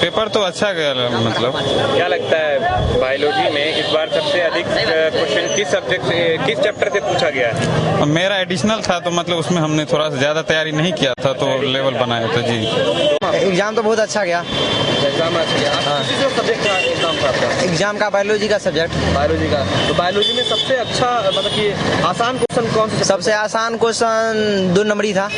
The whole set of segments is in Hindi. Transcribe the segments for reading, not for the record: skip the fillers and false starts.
पेपर तो अच्छा गया, मतलब क्या लगता है बायोलॉजी में इस बार सबसे अधिक क्वेश्चन किस सब्जेक्ट से, किस चैप्टर से पूछा गया है? मेरा एडिशनल था तो मतलब उसमें हमने थोड़ा सा ज़्यादा तैयारी नहीं किया था तो लेवल बनाया था जी। एग्जाम तो बहुत अच्छा गया। एग्जाम अच्छा गया। हाँ। किस सब्जेक्ट का एग्जाम था आपका? एग्जाम का बायोलॉजी का सब्जेक्ट। बायोलॉजी का। तो बायोलॉजी में सबसे अच्छा मतलब कि आसान क्वेश्चन कौन सा? सबसे आसान क्वेश्चन 2 नंबरी था।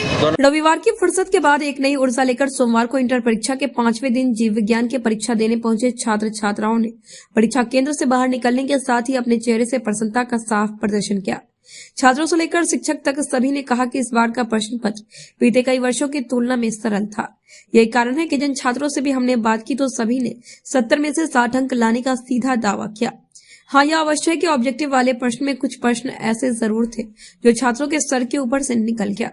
रविवार की फुर्सत के बाद एक नई ऊर्जा लेकर सोमवार को इंटर परीक्षा के 5वें दिन जीव विज्ञान की परीक्षा देने पहुंचे छात्र छात्राओं ने परीक्षा केंद्र से बाहर निकलने के साथ ही अपने चेहरे से प्रसन्नता का साफ प्रदर्शन किया। छात्रों से लेकर शिक्षक तक सभी ने कहा कि इस बार का प्रश्न पत्र बीते कई वर्षों की तुलना में सरल था। यही कारण है कि जिन छात्रों से भी हमने बात की तो सभी ने 70 में से 60 अंक लाने का सीधा दावा किया। हाँ, यह अवश्य है कि ऑब्जेक्टिव वाले प्रश्न में कुछ प्रश्न ऐसे जरूर थे जो छात्रों के सर के ऊपर से निकल गया।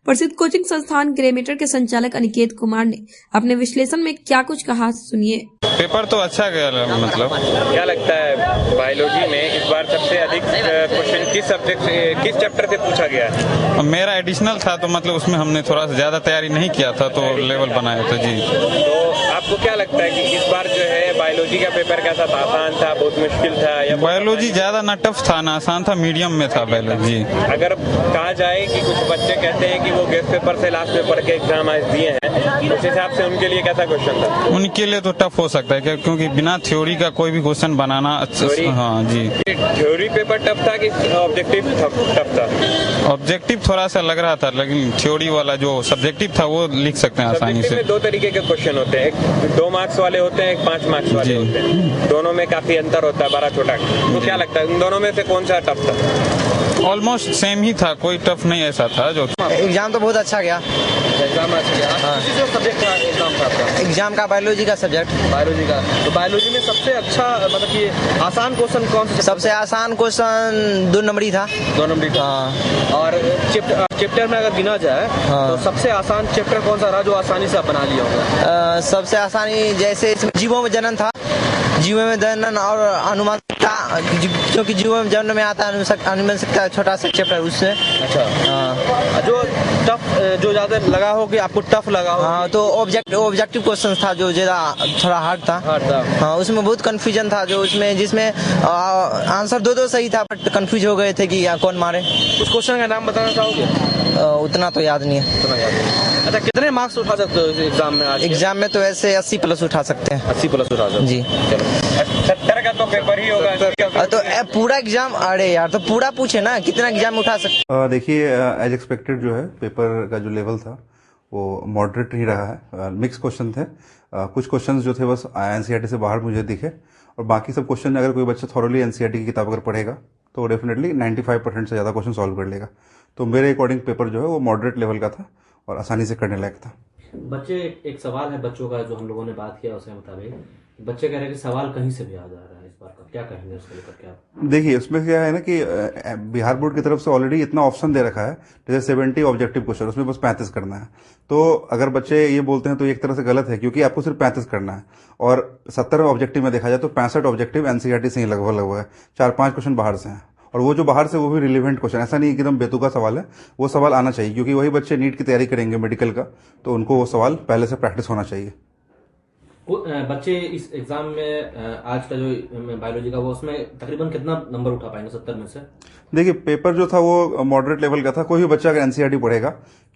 प्रसिद्ध कोचिंग संस्थान ग्रेमेटर के संचालक अनिकेत कुमार ने अपने विश्लेषण में क्या कुछ कहा, सुनिए। पेपर तो अच्छा गया, मतलब क्या लगता है बायोलॉजी में इस बार सबसे अधिक क्वेश्चन किस सब्जेक्ट से, किस चैप्टर से पूछा गया है? मेरा एडिशनल था तो मतलब उसमें हमने थोड़ा सा ज़्यादा तैयारी नहीं किया था तो लेवल बनाया था जी। तो आपको क्या लगता है कि इस बार जो है बायोलॉजी का पेपर कैसा था? आसान था, बहुत मुश्किल था या बायोलॉजी ज़्यादा ना टफ था ना आसान था, मीडियम में था बायोलॉजी। अगर कहा जाए कि कुछ बच्चे कहते हैं कि वो गेस्ट पेपर से लास्ट पेपर के एग्जाम आज दिए हैं, उस हिसाब से उनके लिए कैसा क्वेश्चन था? उनके लिए तो टफ हो सकता है क्योंकि बिना थ्योरी का कोई भी क्वेश्चन बनाना अच्छा। हाँ जी। थ्योरी पेपर टफ था कि ऑब्जेक्टिव टफ था? ऑब्जेक्टिव थोड़ा सा लग रहा था, लेकिन थ्योरी वाला जो सब्जेक्टिव था वो लिख सकते हैं आसानी से। 2 तरीके के क्वेश्चन होते हैं, एक 2 मार्क्स वाले होते हैं, एक 5 मार्क्स वाले होते हैं। दोनों में काफी अंतर होता है, बड़ा छोटा। तो क्या लगता है इन दोनों में से कौन सा टफ था? ऑलमोस्ट सेम ही था, कोई टफ नहीं ऐसा था जो। एग्जाम तो बहुत अच्छा गया। एग्जाम अच्छा गया। हाँ। किस सब्जेक्ट का एग्जाम था आपका? एग्जाम का बायोलॉजी का सब्जेक्ट। बायोलॉजी का। तो बायोलॉजी में सबसे अच्छा मतलब कि आसान क्वेश्चन कौन सा? सबसे आसान क्वेश्चन 2 नंबरी था। 2 नंबरी था। हाँ। और चैप्टर में अगर गिना जाए तो सबसे आसान चैप्टर कौन सा रहा जो आसानी से आप बना लिया होगा? सबसे आसानी जैसे इसमें जीवों में जनन था, जीवों में जनन और अनुमान था, क्योंकि जीवों में जनन में आता है अनुवंशिकता, छोटा सा चैप्टर उससे। अच्छा। हाँ। जो टफ, जो ज्यादा लगा हो कि आपको टफ लगा हो? हाँ, तो ऑब्जेक्टिव क्वेश्चन था जो ज्यादा थोड़ा हार्ड था। हाँ, उसमें बहुत कंफ्यूजन था, जो उसमें जिसमें आंसर 2 सही था बट कंफ्यूज हो गए थे कि कौन मारे। उस क्वेश्चन का नाम बताना चाहोगे? उतना तो याद नहीं है। अच्छा, कितने मार्क्स उठा सकते हो इस एग्जाम में? आज एग्जाम में तो ऐसे 80 प्लस उठा सकते हैं। 80 प्लस उठा सकते जी। चलो 70 का तो पेपर ही होगा तो पूरा एग्जाम, अरे यार तो पूरा पूछे ना कितना एग्जाम उठा सकते। देखिए, एज एक्सपेक्टेड जो है पेपर का जो लेवल था वो मॉडरेट ही रहा है। मिक्स क्वेश्चन थे। कुछ क्वेश्चंस जो थे बस एनसीईआरटी से बाहर मुझे दिखे, और बाकी सब क्वेश्चन अगर कोई बच्चा थॉरली एनसीईआरटी की किताब अगर पढ़ेगा तो डेफिनेटली 95% से ज़्यादा क्वेश्चन सॉल्व कर लेगा। तो मेरे अकॉर्डिंग पेपर जो है वो मॉडरेट लेवल का था और आसानी से करने लायक था। बच्चे, एक सवाल है बच्चों का जो हम लोगों ने बात किया उसके मुताबिक बच्चे कह रहे हैं कि सवाल कहीं से भी आ जा रहा है, इस बार का क्या कहेंगे उसको लेकर? क्या देखिए, उसमें क्या है ना कि बिहार बोर्ड की तरफ से ऑलरेडी इतना ऑप्शन दे रखा है, जैसे 70 ऑब्जेक्टिव क्वेश्चन, उसमें बस 35 करना है। तो अगर बच्चे ये बोलते हैं तो एक तरह से गलत है, क्योंकि आपको सिर्फ 35 करना है और 70 ऑब्जेक्टिव में देखा जाए तो 65 ऑब्जेक्टिव एनसीईआरटी से ही लगभग है, 4-5 क्वेश्चन बाहर से हैं, और वो जो बाहर से वो भी रिलेवेंट क्वेश्चन, ऐसा नहीं एकदम बेतुका सवाल है, वो सवाल आना चाहिए, क्योंकि वही बच्चे नीट की तैयारी करेंगे मेडिकल का, तो उनको वो सवाल पहले से प्रैक्टिस होना चाहिए। बच्चे इस एग्जाम में आज का जो बायोलॉजी का वो उसमें तकरीबन कितना नंबर उठा पाएंगे 70 में से? देखिए, पेपर जो था वो मॉडरेट लेवल का था। कोई भी बच्चा अगर एनसीईआरटी पढ़ेगा,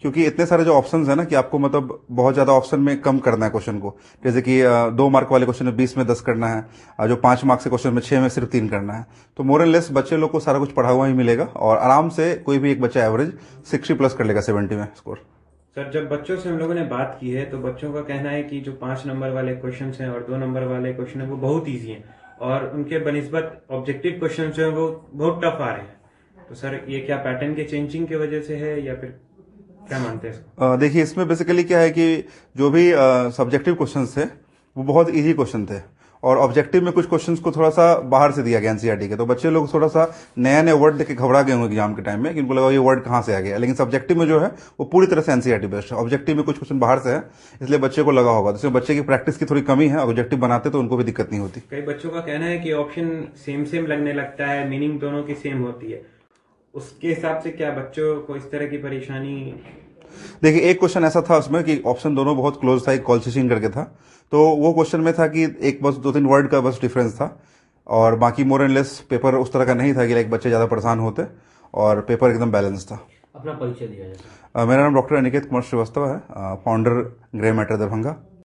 क्योंकि इतने सारे जो ऑप्शंस है ना कि आपको मतलब बहुत ज्यादा ऑप्शन में कम करना है क्वेश्चन को, जैसे कि 2 मार्क वाले क्वेश्चन में 20 में 10 करना है, जो 5 मार्क्स के क्वेश्चन में 6 में सिर्फ 3 करना है। तो मोर एंड लेस बच्चे लोग को सारा कुछ पढ़ा हुआ ही मिलेगा और आराम से कोई भी एक बच्चा एवरेज 60 प्लस कर लेगा 70 में स्कोर। सर, जब बच्चों से हम लोगों ने बात की है तो बच्चों का कहना है कि जो 5 नंबर वाले क्वेश्चन हैं और 2 नंबर वाले क्वेश्चन है वो बहुत ईजी हैं और उनके बनिस्बत ऑब्जेक्टिव क्वेश्चन जो है वो बहुत टफ आ रहे हैं। तो सर, ये क्या पैटर्न के चेंजिंग की वजह से है या फिर क्या मानते हैं इसको? देखिए, इसमें बेसिकली क्या है कि जो भी सब्जेक्टिव क्वेश्चन थे वो बहुत इजी क्वेश्चन थे, और ऑब्जेक्टिव में कुछ क्वेश्चंस को थोड़ा सा बाहर से दिया गया एनसीईआरटी के, तो बच्चे लोग थोड़ा सा नया नया वर्ड देख के घबरा गए होंगे एग्जाम के टाइम में कि उनको लगा ये वर्ड कहाँ से आ गया। लेकिन सब्जेक्टिव में जो है वो पूरी तरह से एनसीईआरटी बेस्ड है। ऑब्जेक्टिव में कुछ क्वेश्चन बाहर से है, इसलिए बच्चे को लगा होगा, जिसमें बच्चे की प्रैक्टिस की थोड़ी कमी है। ऑब्जेक्टिव बनाते तो उनको भी दिक्कत नहीं होती। कई बच्चों का कहना है कि ऑप्शन सेम लगने लगता है, मीनिंग दोनों की सेम होती है। उसके हिसाब से क्या बच्चों को इस तरह की परेशानी देखिए, एक क्वेश्चन ऐसा था उसमें कि ऑप्शन दोनों बहुत क्लोज था, एक कॉल्सिशिन करके था, तो वो क्वेश्चन में था कि एक बस 2-3 वर्ड का बस डिफरेंस था, और बाकी मोर एंड लेस पेपर उस तरह का नहीं था कि लाइक बच्चे ज़्यादा परेशान होते, और पेपर एकदम बैलेंस था। अपना परिचय दिया जाए। मेरा नाम डॉक्टर अनिकेत कुमार श्रीवास्तव है, फाउंडर ग्रे मैटर दरभंगा।